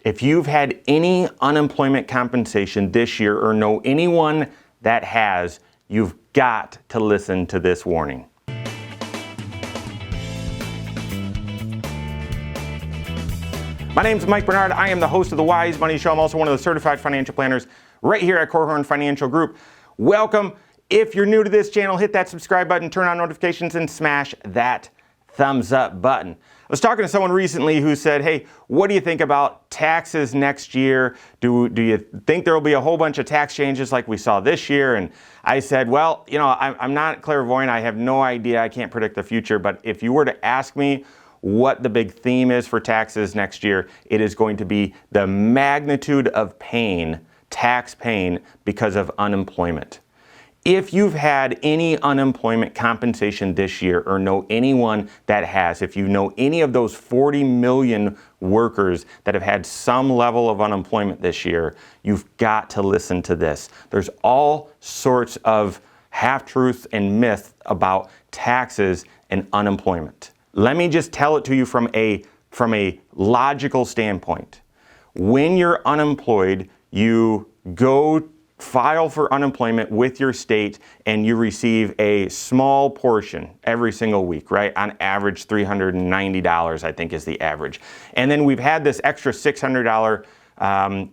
If you've had any unemployment compensation this year or know anyone that has, you've got to listen to this warning. My name is Mike Bernard. I am the host of the Wise Money Show. I'm also one of the certified financial planners right here at Korhorn Financial Group. Welcome. If you're new to this channel, hit that subscribe button, turn on notifications, and smash that thumbs up button. I was talking to someone recently who said, hey, what do you think about taxes next year? Do you think there will be a whole bunch of tax changes like we saw this year? And I said, well, you know, I'm not clairvoyant. I have no idea. I can't predict the future. But if you were to ask me what the big theme is for taxes next year, it is going to be the magnitude of pain, tax pain, because of unemployment. If you've had any unemployment compensation this year or know anyone that has, if you know any of those 40 million workers that have had some level of unemployment this year, you've got to listen to this. There's all sorts of half-truths and myths about taxes and unemployment. Let me just tell it to you from a logical standpoint. When you're unemployed, you go file for unemployment with your state and you receive a small portion every single week, right? On average, $390, I think is the average. And then we've had this extra $600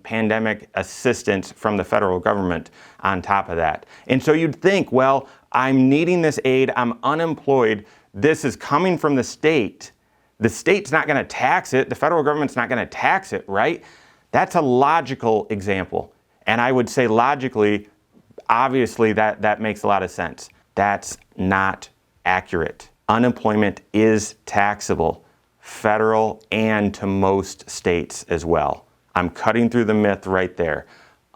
pandemic assistance from the federal government on top of that. And so you'd think, well, I'm needing this aid, I'm unemployed, this is coming from the state. The state's not going to tax it, the federal government's not going to tax it, right? That's a logical example. And I would say logically, obviously that makes a lot of sense. That's not accurate. Unemployment is taxable, federal and to most states as well. I'm cutting through the myth right there.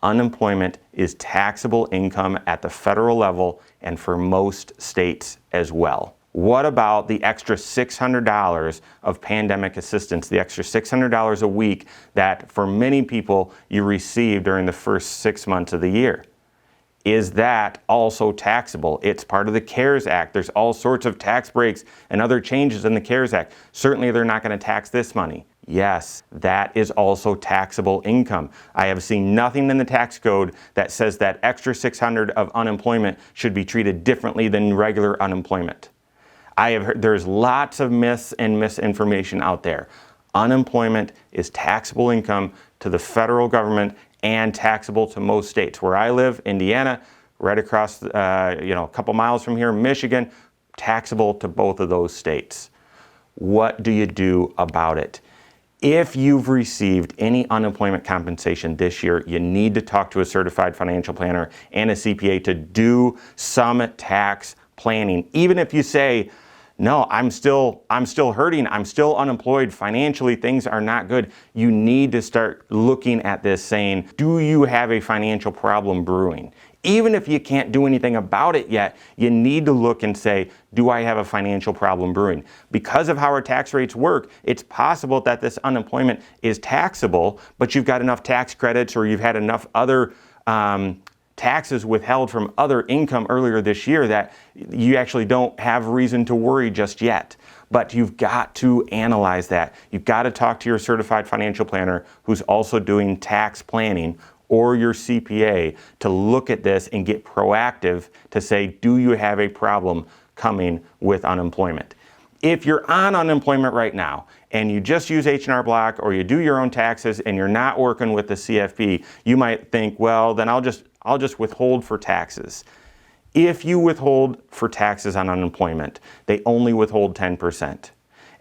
Unemployment is taxable income at the federal level and for most states as well. What about the extra $600 of pandemic assistance, the extra $600 a week that for many people you receive during the first 6 months of the year? Is that also taxable? It's part of the CARES Act. There's all sorts of tax breaks and other changes in the CARES Act. Certainly they're not going to tax this money. Yes, that is also taxable income. I have seen nothing in the tax code that says that extra $600 of unemployment should be treated differently than regular unemployment. I have heard there's lots of myths and misinformation out there. Unemployment is taxable income to the federal government and taxable to most states. Where I live, Indiana, right across, a couple miles from here, Michigan, taxable to both of those states. What do you do about it? If you've received any unemployment compensation this year, you need to talk to a certified financial planner and a CPA to do some tax planning. Even if you say, no, I'm still hurting, I'm still unemployed, financially things are not good. You need to start looking at this saying, do you have a financial problem brewing? Even if you can't do anything about it yet, you need to look and say, do I have a financial problem brewing? Because of how our tax rates work, it's possible that this unemployment is taxable, but you've got enough tax credits or you've had enough other taxes withheld from other income earlier this year that you actually don't have reason to worry just yet. But you've got to analyze that. You've got to talk to your certified financial planner who's also doing tax planning or your CPA to look at this and get proactive to say, do you have a problem coming with unemployment? If you're on unemployment right now and you just use H&R Block or you do your own taxes and you're not working with the CFP, you might think, well, then I'll just withhold for taxes. If you withhold for taxes on unemployment, they only withhold 10%.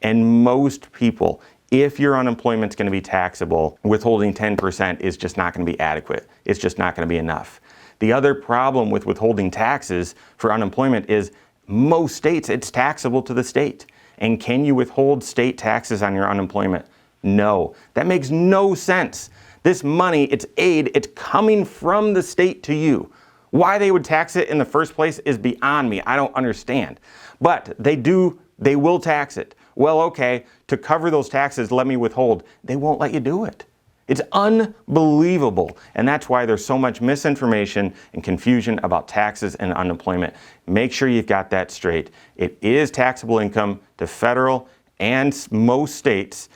And most people, if your unemployment's going to be taxable, withholding 10% is just not going to be adequate. It's just not going to be enough. The other problem with withholding taxes for unemployment is most states, it's taxable to the state. And can you withhold state taxes on your unemployment? No. That makes no sense. This money, it's aid, it's coming from the state to you. Why they would tax it in the first place is beyond me. I don't understand. But they will tax it. Well, okay, to cover those taxes, let me withhold. They won't let you do it. It's unbelievable. And that's why there's so much misinformation and confusion about taxes and unemployment. Make sure you've got that straight. It is taxable income to federal and most states.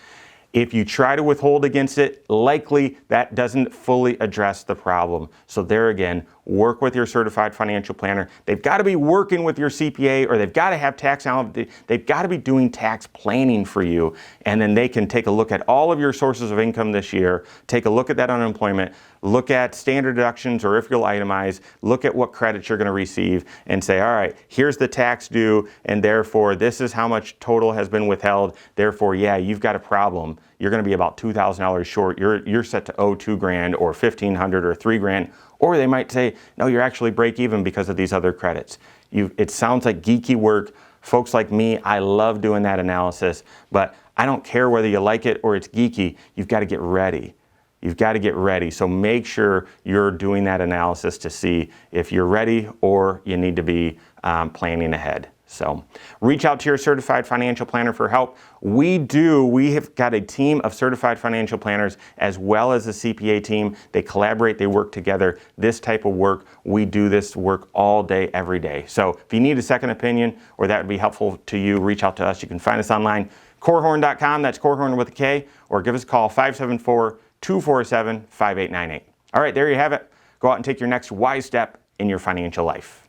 If you try to withhold against it, likely that doesn't fully address the problem. So there again, work with your certified financial planner. They've got to be working with your CPA, or they've got to have tax knowledge. They've got to be doing tax planning for you. And then they can take a look at all of your sources of income this year, take a look at that unemployment, look at standard deductions, or if you'll itemize, look at what credits you're going to receive and say, all right, here's the tax due, and therefore this is how much total has been withheld. Therefore, yeah, you've got a problem. You're going to be about $2,000 short. You're set to owe $2,000 or $1,500 or $3,000. Or they might say, no, you're actually break even because of these other credits. It sounds like geeky work. Folks like me, I love doing that analysis, but I don't care whether you like it or it's geeky. You've got to get ready. You've got to get ready. So make sure you're doing that analysis to see if you're ready or you need to be planning ahead. So reach out to your certified financial planner for help. We have got a team of certified financial planners as well as a CPA team. They collaborate, they work together. This type of work, we do this work all day, every day. So if you need a second opinion or that would be helpful to you, reach out to us. You can find us online, corehorn.com, that's Corehorn with a K, or give us a call, 574-247-5898. All right, there you have it. Go out and take your next wise step in your financial life.